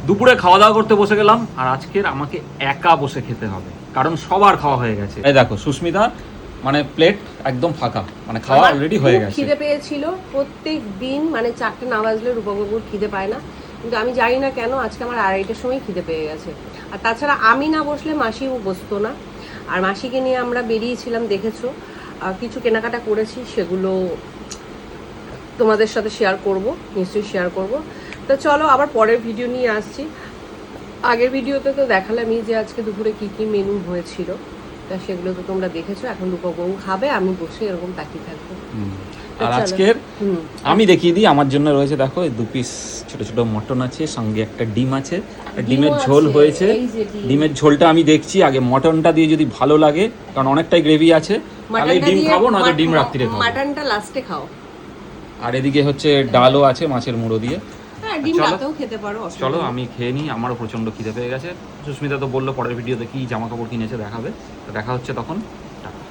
দুপুরে খাওয়া দাওয়া করতে বসে গেলাম, আর আজকের আমাকে একা বসে খেতে হবে, কারণ সবার খাওয়া হয়ে গেছে। এই দেখো সুস্মিতা মানে প্লেট একদম ফাঁকা, মানে খাওয়া অলরেডি হয়ে গেছে। খিদে পেয়েছিল প্রত্যেক দিন, মানে 4টে না বাজলে রূপবাবুর খিদে পায় না, কিন্তু আমি জানি না কেন আজকে আমার 2:30টার সময় খিদে পেয়ে গেছে। আর তাছাড়া আমি না বসলে মাসিও বসতো না, আর মাসিকে নিয়ে আমরা বেরিয়েছিলাম, দেখেছো কিছু কেনাকাটা করেছি, সেগুলো তোমাদের সাথে শেয়ার করব, নিশ্চয়ই শেয়ার করব। তো চলো আবার পরের ভিডিও নিয়ে আসছি। আগের ভিডিওতে তো দেখালামই যে আজকে দুপুরে কি কি মেনু হয়েছিল, তা সেগুলো তো তোমরা দেখেছো। এখন রূপবাবু খাবে, আমি বসে এরকম তাকিয়ে থাকবো। আর আজকের আমি দেখিয়ে দিই, আমার জন্য রয়েছে দেখো 2 পিস ছোট ছোট মটন আছে, সঙ্গে একটা ডিম আছে, ডিমের ঝোল হয়েছে। ডিমের ঝোলটা আমি দেখছি আগে, মটনটা দিয়ে যদি ভালো লাগে, কারণ অনেকটাই গ্রেভি আছে, তাহলে ডিম খাবো, নয়তো ডিম রাত্রিরে খাবো। মাটনটা লাস্টে খাও। আর এদিকে হচ্ছে ডালও আছে মাছের মুড়ো দিয়ে। হ্যাঁ, ডিম রাতেও খেতে পারো। চলো আমি খেয়ে নিই, আমারও প্রচন্ড খিদে পেয়ে গেছে। সুস্মিতা তো বললো পরের ভিডিওতে কি জামা কাপড় কিনেছে দেখাবে, তো দেখা হচ্ছে তখন। টাটা।